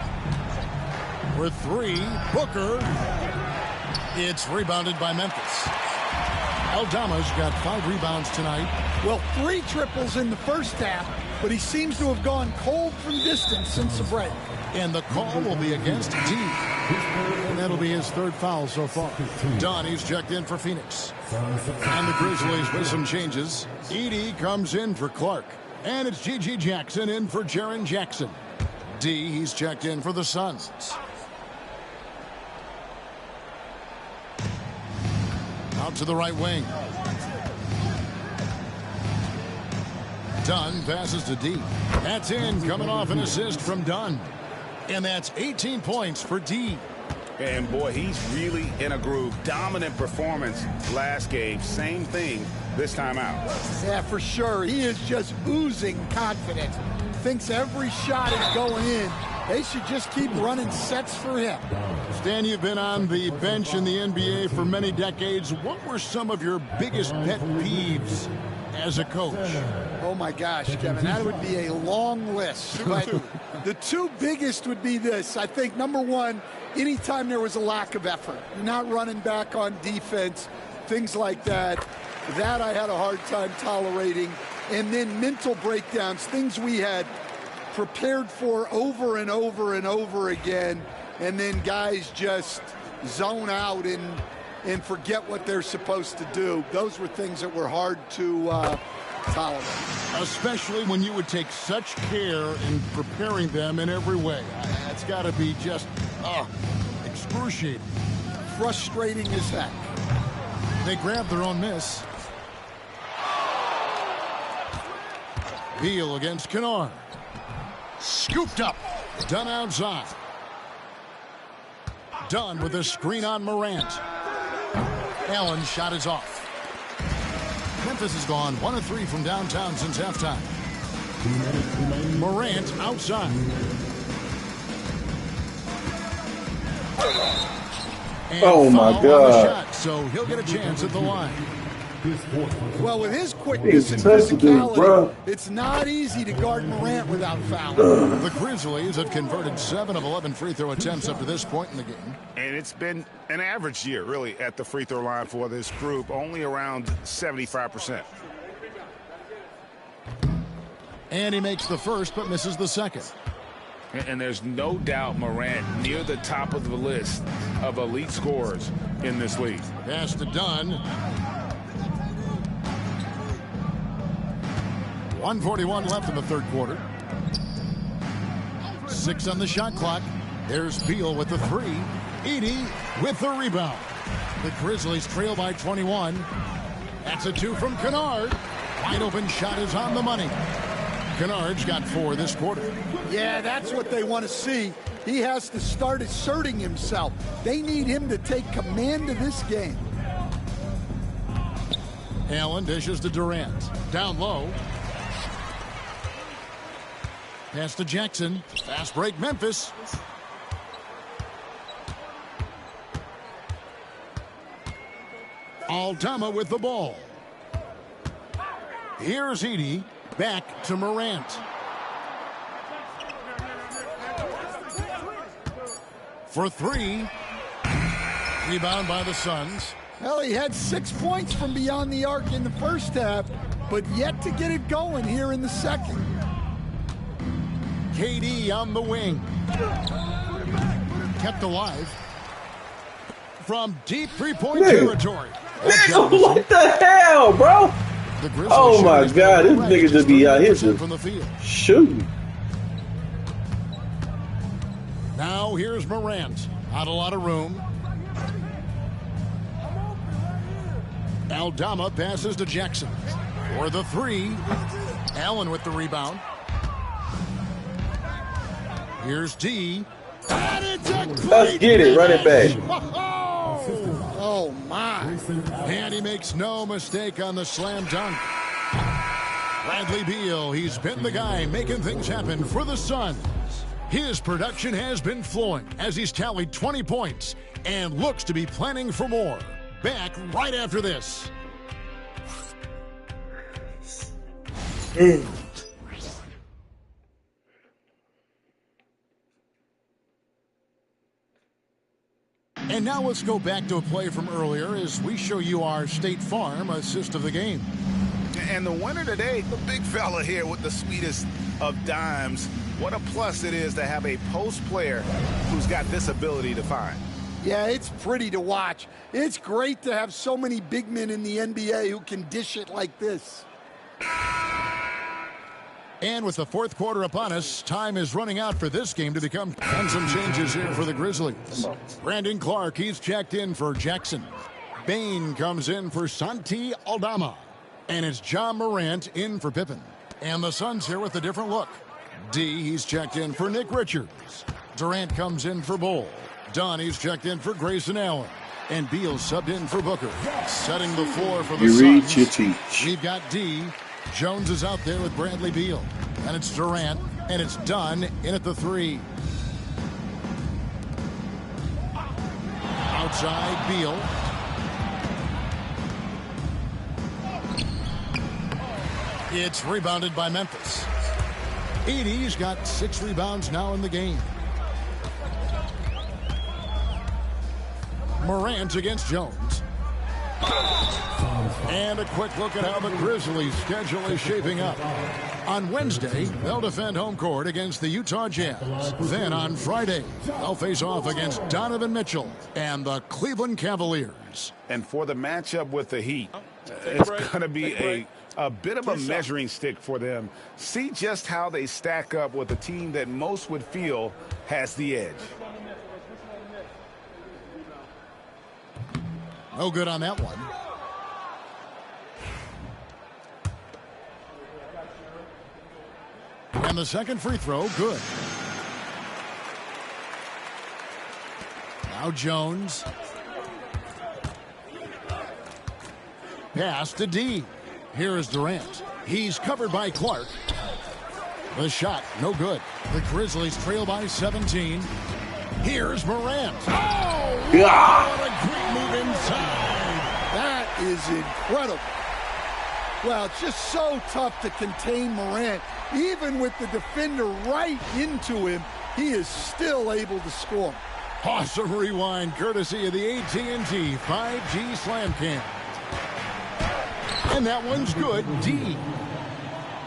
Speaker 1: For 3, Booker. It's rebounded by Memphis. Aldama's got 5 rebounds tonight.
Speaker 3: Well, 3 triples in the first half, but he seems to have gone cold from distance since the break.
Speaker 1: And the call will be against D. And that'll be his 3rd foul so far. Donnie's checked in for Phoenix. And the Grizzlies with some changes. Edey comes in for Clark. And it's G.G. Jackson in for Jaren Jackson. D, he's checked in for the Suns. Out to the right wing. Dunn passes to D. That's in, coming off an assist from Dunn. And that's 18 points for D.
Speaker 2: And, boy, he's really in a groove. Dominant performance last game. Same thing this time out.
Speaker 3: Yeah, for sure. He is just oozing confidence. Thinks every shot is going in. They should just keep running sets for him.
Speaker 1: Stan, you've been on the bench in the NBA for many decades. What were some of your biggest pet peeves as a coach?
Speaker 3: Oh, my gosh, Kevin, that would be a long list. But the two biggest would be this. I think, number one, anytime there was a lack of effort, you're not running back on defense, things like that, that I had a hard time tolerating. And then mental breakdowns, things we had prepared for over and over and over again, and then guys just zone out and forget what they're supposed to do. Those were things that were hard to tolerate.
Speaker 1: Especially when you would take such care in preparing them in every way. That's got to be just excruciating.
Speaker 3: Frustrating as heck.
Speaker 1: They grab their own miss. Beal against Kennard. Scooped up. Dunn outside. Dunn with a screen on Morant. Allen's shot is off. Memphis has gone 1 of 3 from downtown since halftime. Morant outside. And
Speaker 4: oh my God.
Speaker 1: Shot, so he'll get a chance at the line.
Speaker 3: Well, with his quickness and physicality, it's not easy to guard Morant without fouling.
Speaker 1: The Grizzlies have converted 7 of 11 free throw attempts up to this point in the game.
Speaker 2: And it's been an average year, really, at the free throw line for this group, only around 75%.
Speaker 1: And he makes the first but misses the second.
Speaker 2: And there's no doubt Morant near the top of the list of elite scorers in this league.
Speaker 1: Pass to Dunn. 1:41 left in the third quarter. 6 on the shot clock. There's Beal with the 3. Edey with the rebound. The Grizzlies trail by 21. That's a 2 from Kennard. Wide open shot is on the money. Kennard's got 4 this quarter.
Speaker 3: Yeah, that's what they want to see. He has to start asserting himself. They need him to take command of this game.
Speaker 1: Allen dishes to Durant. Down low. Pass to Jackson. Fast break Memphis. Aldama with the ball. Here's Edey. Back to Morant. For 3. Rebound by the Suns.
Speaker 3: Well, he had 6 points from beyond the arc in the first half, but yet to get it going here in the second.
Speaker 1: KD on the wing. Kept alive from deep three-point territory.
Speaker 4: What the hell, bro? Oh my God, this nigga just be out here just shooting.
Speaker 1: Now here's Morant. Not a lot of room. Aldama passes to Jackson for the 3. Allen with the rebound. Here's D. And it's a
Speaker 4: let's get it, run it back.
Speaker 3: Oh my.
Speaker 1: And he makes no mistake on the slam dunk. Bradley Beal, he's been the guy making things happen for the Suns. His production has been flowing as he's tallied 20 points and looks to be planning for more. Back right after this. And now let's go back to a play from earlier as we show you our State Farm assist of the game.
Speaker 2: And the winner today, the big fella here with the sweetest of dimes. What a plus it is to have a post player who's got this ability to find.
Speaker 3: Yeah, it's pretty to watch. It's great to have so many big men in the NBA who can dish it like this.
Speaker 1: And with the fourth quarter upon us, time is running out for this game to become. And some changes here for the Grizzlies. Brandon Clark, he's checked in for Jackson. Bain comes in for Santi Aldama. And it's John Morant in for Pippen. And the Suns here with a different look. D, he's checked in for Nick Richards. Durant comes in for Bull. Dunn, he's checked in for Grayson Allen. And Beal subbed in for Booker. Setting the floor for the Suns.
Speaker 4: You reach, you teach.
Speaker 1: We've got D. Jones is out there with Bradley Beal. And it's Durant. And it's Dunn in at the 3. Outside, Beal. It's rebounded by Memphis. Edey's got 6 rebounds now in the game. Morant against Jones. And a quick look at how the Grizzlies' schedule is shaping up. On Wednesday, they'll defend home court against the Utah Jazz. Then on Friday, they'll face off against Donovan Mitchell and the Cleveland Cavaliers.
Speaker 2: And for the matchup with the Heat, it's going to be a bit of a measuring stick for them. See just how they stack up with a team that most would feel has the edge.
Speaker 1: No good on that one. And the second free throw, good. Now Jones. Pass to D. Here is Durant. He's covered by Clark. The shot, no good. The Grizzlies trail by 17. Here's Morant. Oh, what a great move inside.
Speaker 3: That is incredible. Well, it's just so tough to contain Morant. Even with the defender right into him, he is still able to score.
Speaker 1: Awesome rewind courtesy of the AT&T 5G Slam Cam. And that one's good.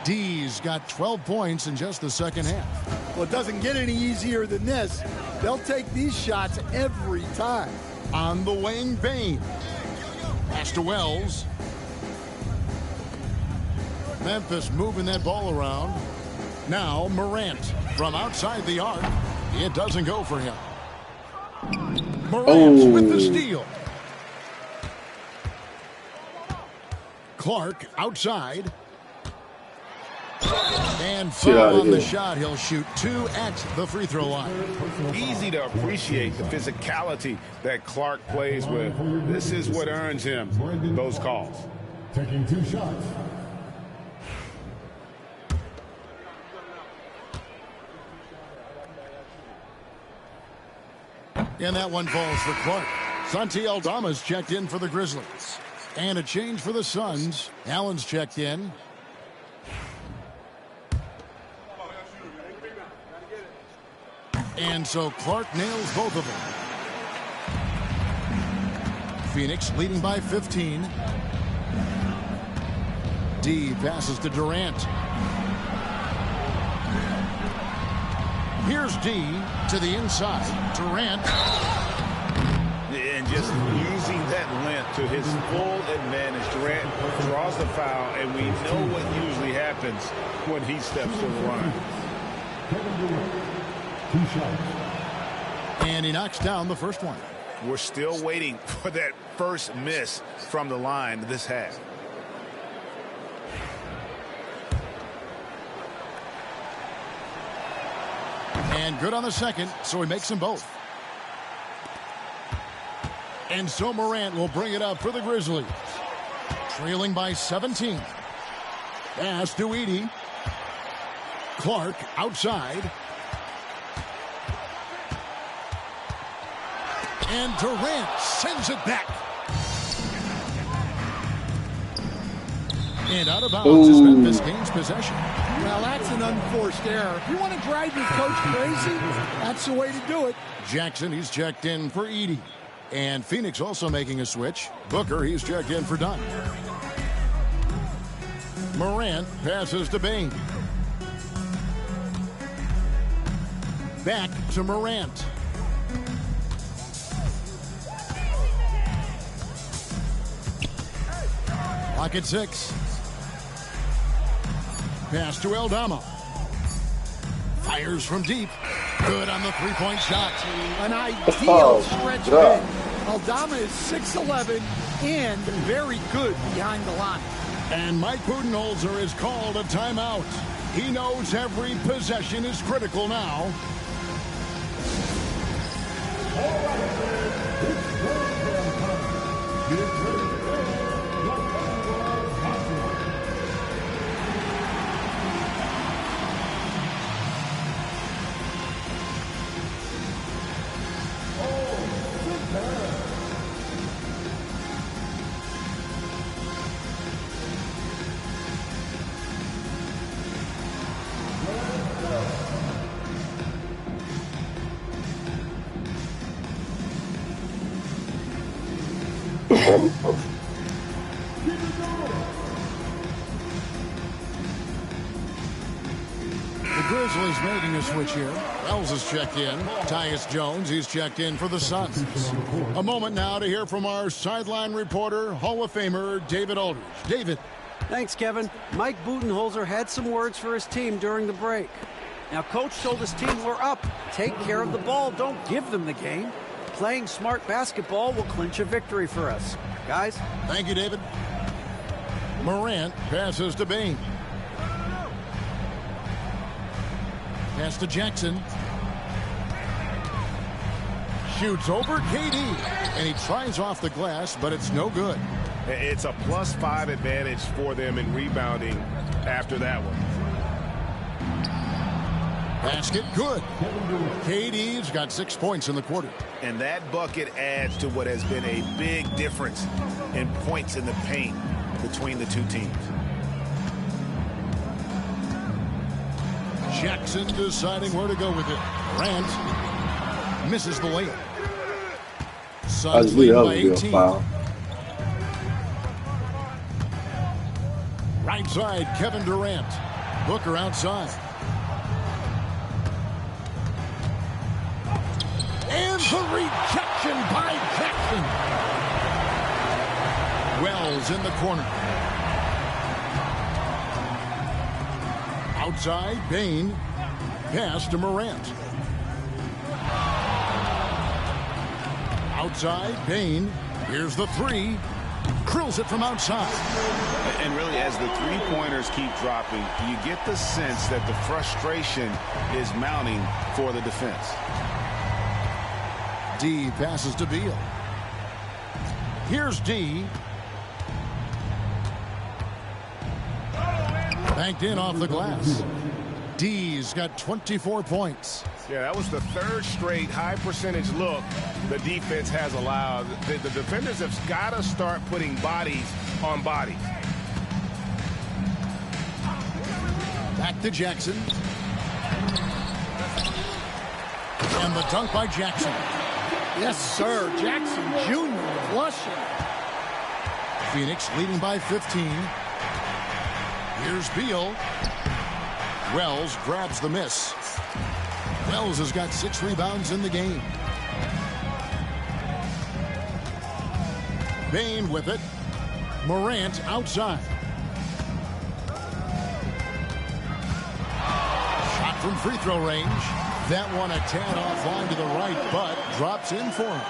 Speaker 1: D's got 12 points in just the second half.
Speaker 3: Well, it doesn't get any easier than this. They'll take these shots every time.
Speaker 1: On the wing, Bain. Pass to Wells. Memphis moving that ball around. Now Morant from outside the arc. It doesn't go for him. Morant with the steal. Clark outside. And foul on the shot. He'll shoot 2 at the free throw line.
Speaker 2: Easy to appreciate the physicality that Clark plays with. This is what earns him those calls.
Speaker 8: Taking 2 shots.
Speaker 1: And that one falls for Clark. Santi Aldama's checked in for the Grizzlies. And a change for the Suns. Allen's checked in. And so Clark nails both of them. Phoenix leading by 15. D passes to Durant. Here's D to the inside. Durant.
Speaker 2: And just using that length to his full advantage. Durant draws the foul, and we know what usually happens when he steps to the line.
Speaker 1: And he knocks down the first one.
Speaker 2: We're still waiting for that first miss from the line this half.
Speaker 1: And good on the second, so he makes them both. And so Morant will bring it up for the Grizzlies. Trailing by 17. Pass to Edey. Clark outside. And Durant sends it back. And out of bounds as Memphis gains possession.
Speaker 3: Well, that's an unforced error. If you want to drive your coach crazy, that's the way to do it.
Speaker 1: Jackson, he's checked in for Edey. And Phoenix also making a switch. Booker, he's checked in for Dunn. Morant passes to Bain. Back to Morant. Clock at 6. Pass to Aldama. Fires from deep. Good on the three-point shot.
Speaker 3: An ideal stretch big. Aldama is 6'11" and very good behind the line.
Speaker 1: And Mike Budenholzer has called a timeout. He knows every possession is critical now. Grizzlies making a switch here. Wells is checked in. Tyus Jones, he's checked in for the Suns. A moment now to hear from our sideline reporter, Hall of Famer David Aldridge. David.
Speaker 5: Thanks, Kevin. Mike Budenholzer had some words for his team during the break. Now, Coach told his team, we're up. Take care of the ball. Don't give them the game. Playing smart basketball will clinch a victory for us. Guys?
Speaker 1: Thank you, David. Morant passes to Bane. Pass to Jackson. Shoots over KD. And he tries off the glass, but it's no good.
Speaker 7: It's a +5 advantage for them in rebounding after that one.
Speaker 1: Basket good. KD's got 6 points in the quarter.
Speaker 2: And that bucket adds to what has been a big difference in points in the paint between the two teams.
Speaker 1: Jackson deciding where to go with it. Grant misses the layup. Suns lead by 18. Right side, Kevin Durant. Booker outside. And the rejection by Jackson. Wells in the corner. Outside, Bane. Pass to Morant. Outside, Bane. Here's the three. Drills it from outside.
Speaker 2: And really, as the three-pointers keep dropping, you get the sense that the frustration is mounting for the defense.
Speaker 1: D passes to Beal. Here's D. Banked in off the glass. D's got 24 points.
Speaker 7: Yeah, that was the third straight high-percentage look the defense has allowed. The defenders have got to start putting bodies on bodies.
Speaker 1: Back to Jackson. And the dunk by Jackson.
Speaker 3: Yes, sir. Jackson Jr. flushing.
Speaker 1: Phoenix leading by 15. Here's Beal. Wells grabs the miss. Wells has got 6 rebounds in the game. Bane with it. Morant outside. Shot from free throw range. That one a tad offline to the right, but drops in for him.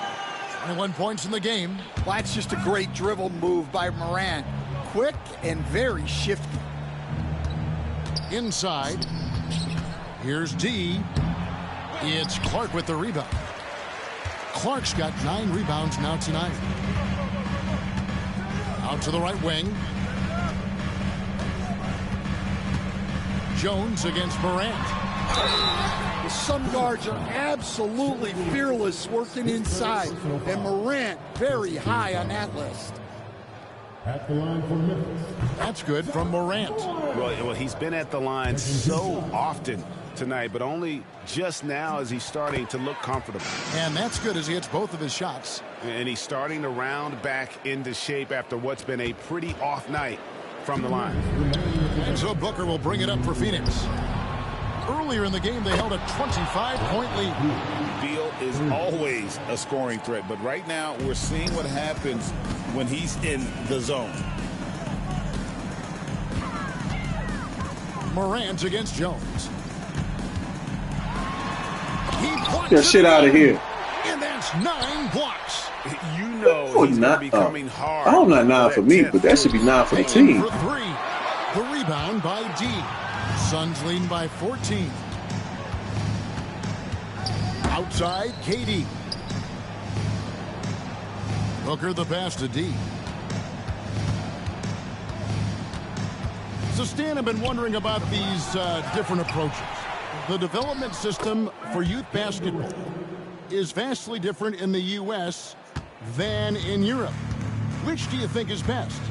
Speaker 1: 21 points in the game.
Speaker 3: Well, that's just a great dribble move by Morant. Quick and very shifty.
Speaker 1: Inside. Here's D. It's Clark with the rebound. Clark's got 9 rebounds now tonight. Out to the right wing. Jones against Morant.
Speaker 3: The Sun guards are absolutely fearless working inside. And Morant very high on that list.
Speaker 8: At the line for Memphis.
Speaker 1: That's good from Morant.
Speaker 2: Well, he's been at the line so often tonight, but only just now is he starting to look comfortable.
Speaker 1: And that's good as he hits both of his shots.
Speaker 2: And he's starting to round back into shape after what's been a pretty off night from the line.
Speaker 1: And so Booker will bring it up for Phoenix. Earlier in the game, they held a 25-point lead.
Speaker 6: Beal is always a scoring threat, but right now we're seeing what happens when he's in the zone.
Speaker 1: Morant against Jones.
Speaker 4: Get that shit out of here.
Speaker 1: And that's 9 blocks.
Speaker 2: You know he's going to be coming hard.
Speaker 4: I don't know 9 for me, but that should be 9 for the team.
Speaker 1: For 3. The rebound by D. Suns leading by 14. Outside, KD. Booker the pass to D. So Stan, I've been wondering about these different approaches. The development system for youth basketball is vastly different in the U.S. than in Europe. Which do you think is best?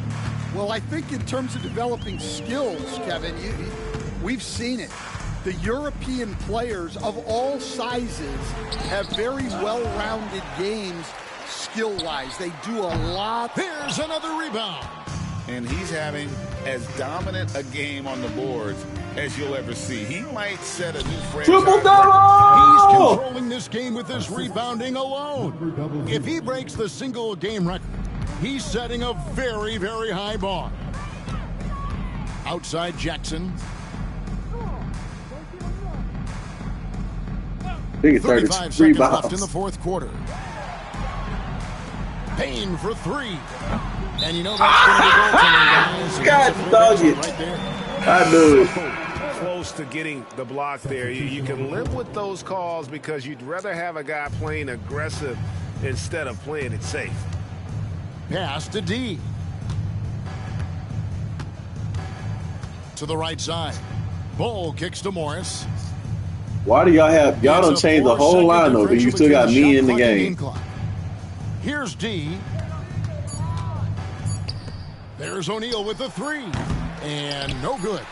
Speaker 3: Well, I think in terms of developing skills, Kevin, we've seen it. The European players of all sizes have very well-rounded games skill-wise. They do a lot.
Speaker 1: Here's another rebound.
Speaker 6: And he's having as dominant a game on the boards as you'll ever see. He might set a new franchise.
Speaker 1: He's controlling this game with his rebounding alone. If he breaks the single game record, he's setting a very, very high bar. Outside Jackson. 35 seconds left in the fourth quarter. Payne for three. And you know that's going to be
Speaker 4: God dog it.
Speaker 1: Right there.
Speaker 4: I knew it.
Speaker 7: Close to getting the block there. You can live with those calls because you'd rather have a guy playing aggressive instead of playing it safe.
Speaker 1: Pass to D. To the right side. Bull kicks to Morris.
Speaker 4: Why do y'all have, y'all don't change the whole line though, but you still got me in the game.
Speaker 1: Here's D. There's O'Neal with the three. And no good.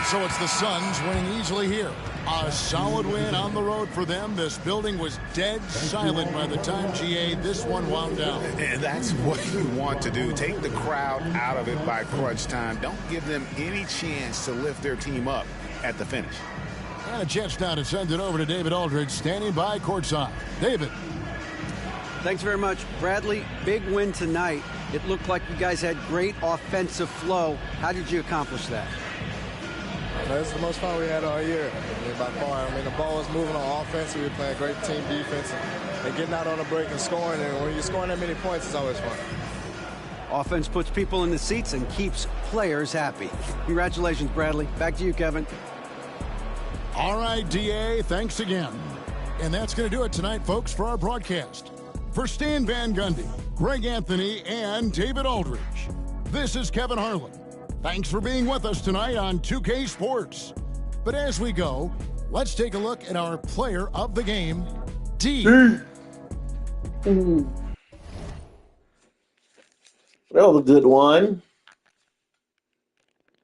Speaker 1: So it's the Suns winning easily here. A solid win on the road for them. This building was dead silent by the time, GA, this one wound down.
Speaker 2: And that's what you want to do. Take the crowd out of it by crunch time. Don't give them any chance to lift their team up at the finish.
Speaker 1: And a chance now to send it over to David Aldridge, standing by courtside. David.
Speaker 5: Thanks very much, Bradley. Big win tonight. It looked like you guys had great offensive flow. How did you accomplish that?
Speaker 13: This is the most fun we had all year. By far. The ball was moving on offense. We were playing great team defense and getting out on a break and scoring. And when you're scoring that many points, it's always fun.
Speaker 5: Offense puts people in the seats and keeps players happy. Congratulations, Bradley. Back to you, Kevin.
Speaker 1: All right, DA, thanks again. And that's going to do it tonight, folks, for our broadcast. For Stan Van Gundy, Greg Anthony, and David Aldridge, this is Kevin Harlan. Thanks for being with us tonight on 2K Sports. But as we go, let's take a look at our player of the game, D.
Speaker 4: That was a good one.